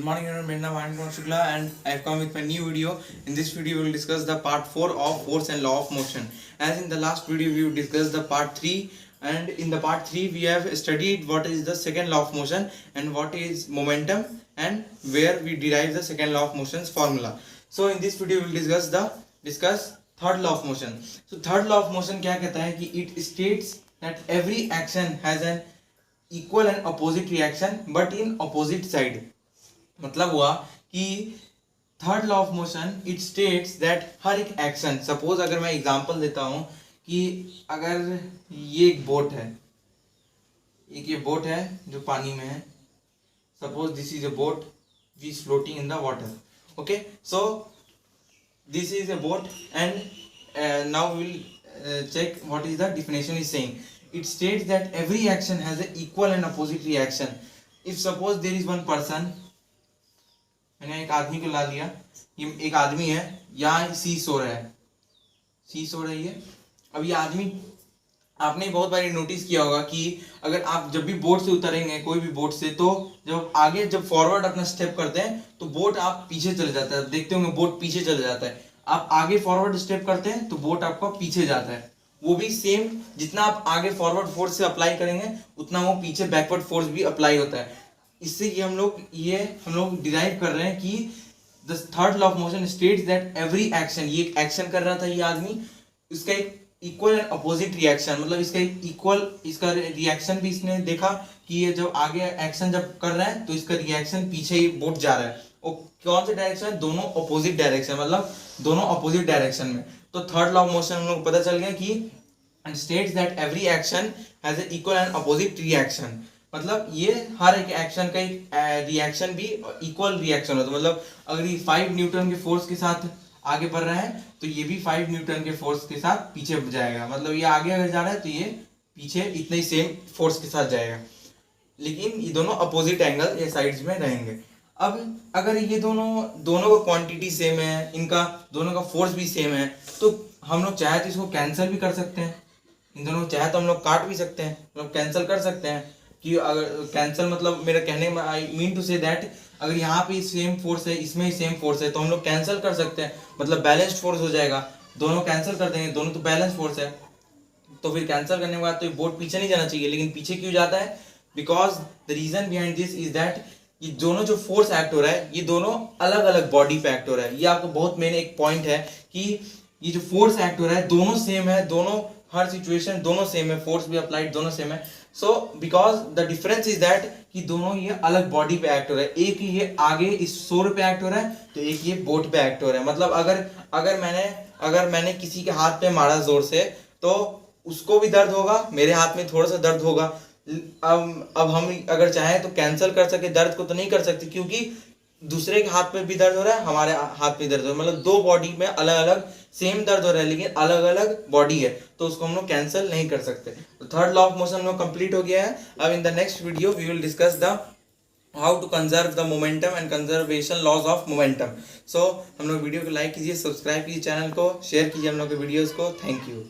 morning everyone, मेरा नाम Anand Kumar Shukla and I have come with my new video. In this video we will discuss the part 4 of force and law of motion. As in the last video we discussed the part 3, and in the part 3 we have studied what is the second law of motion and what is momentum and where we derive the second law of motion's formula. So in this video we will discuss third law of motion. So third law of motion क्या कहता है कि it states that every action has an equal and opposite reaction but in opposite side. मतलब हुआ कि third law of motion it states that हर एक action, suppose अगर मैं एग्जांपल देता हूं कि अगर ये एक बोट है, एक ये बोट है जो पानी में है, suppose this is a boat we is floating in the water. Okay, so this is a boat and now we will check what is the definition is saying. It states that every action has an equal and opposite reaction. If suppose there is one person, मैंने एक आदमी को ला लिया, ये एक आदमी है, यहाँ सी सो रहा है, सी सो रही है. अब ये आदमी, आपने बहुत बार नोटिस किया होगा कि अगर आप जब भी बोट से उतरेंगे, कोई भी बोट से, तो जब फॉरवर्ड अपना स्टेप करते हैं तो बोट आप पीछे चले जाता है. देखते होंगे बोट पीछे चले जाता है. आप आगे फॉरवर्ड स्टेप करते हैं तो बोट आपका पीछे जाता है. वो भी सेम, जितना आप आगे फॉरवर्ड फोर्स से अप्लाई करेंगे उतना वो पीछे बैकवर्ड फोर्स भी अप्लाई होता है. इससे ये हम लोग डिराइव कर रहे हैं कि the third law of motion states that every action, ये एक एक्शन कर रहा था ये आदमी, इसका एक इक्वल एंड अपोजिट रिएक्शन, मतलब इसका एक इक्वल, इसका रिएक्शन भी इसने देखा कि ये जब आगे एक्शन जब कर रहा है तो इसका रिएक्शन पीछे ही बोट जा रहा है. और कौन से डायरेक्शन? दोनों अपोजिट डायरेक्शन, मतलब दोनों अपोजिट डायरेक्शन में. तो थर्ड लॉ ऑफ मोशन हम लोग पता चल गया कि states that every action has an equal and opposite reaction. मतलब ये हर एक एक्शन का एक रिएक्शन भी इक्वल रिएक्शन होता है. मतलब अगर ये 5 न्यूटन के फोर्स के साथ आगे बढ़ रहा है तो ये भी 5 न्यूटन के फोर्स के साथ पीछे जाएगा. मतलब ये आगे अगर जा रहा है तो ये पीछे इतने ही सेम फोर्स के साथ जाएगा, लेकिन ये दोनों अपोजिट एंगल ये साइड्स में रहेंगे. अब अगर ये दोनों का क्वांटिटी सेम है, इनका दोनों का फोर्स भी सेम है, तो हम लोग चाहे तो इसको कैंसिल भी कर सकते हैं. इन दोनों को चाहे तो हम लोग काट भी सकते हैं, मतलब कैंसिल कर सकते हैं. कि अगर कैंसिल, मतलब मेरा कहने में I mean to say that अगर यहाँ पे सेम फोर्स है, इसमें ही सेम फोर्स है, तो हम लोग कैंसिल कर सकते हैं, मतलब बैलेंस्ड फोर्स हो जाएगा. दोनों कैंसिल कर देंगे, दोनों तो बैलेंस फोर्स है. तो फिर कैंसिल करने के बाद तो ये बोट पीछे नहीं जाना चाहिए, लेकिन पीछे क्यों जाता है? Because the reason behind this is that ये दोनों जो फोर्स एक्ट हो रहा है ये दोनों अलग अलग बॉडी पे एक्ट हो रहा है. ये आपको बहुत मेन एक पॉइंट है कि ये जो फोर्स एक्ट हो रहा है दोनों सेम है, दोनों हर सिचुएशन दोनों सेम है, फोर्स भी अप्लाइड दोनों सेम है. So because the difference is that कि दोनों ये अलग बॉडी पे एक्ट हो रहा है. एक ये आगे इस शोर पे एक्ट हो रहा है तो एक ये बोट पे एक्ट हो रहा है. मतलब अगर मैंने किसी के हाथ पे मारा जोर से तो उसको भी दर्द होगा, मेरे हाथ में थोड़ा सा दर्द होगा. अब हम अगर चाहें तो कैंसिल कर सके दर्द को तो नहीं कर सकते, क्योंकि दूसरे के हाथ पे भी दर्द हो रहा है, हमारे हाथ पे दर्द हो रहा है. मतलब दो बॉडी में अलग अलग सेम दर्द हो रहा है लेकिन अलग अलग बॉडी है, तो उसको हम लोग कैंसिल नहीं कर सकते. तो थर्ड लॉ ऑफ मोशन हम लोग कंप्लीट हो गया है. अब in the next video we will discuss the how to conserve the momentum and conservation laws of momentum. So हम लोग वीडियो को लाइक कीजिए, सब्सक्राइब कीजिए चैनल को, शेयर कीजिए हम लोग के वीडियोस को. Thank you.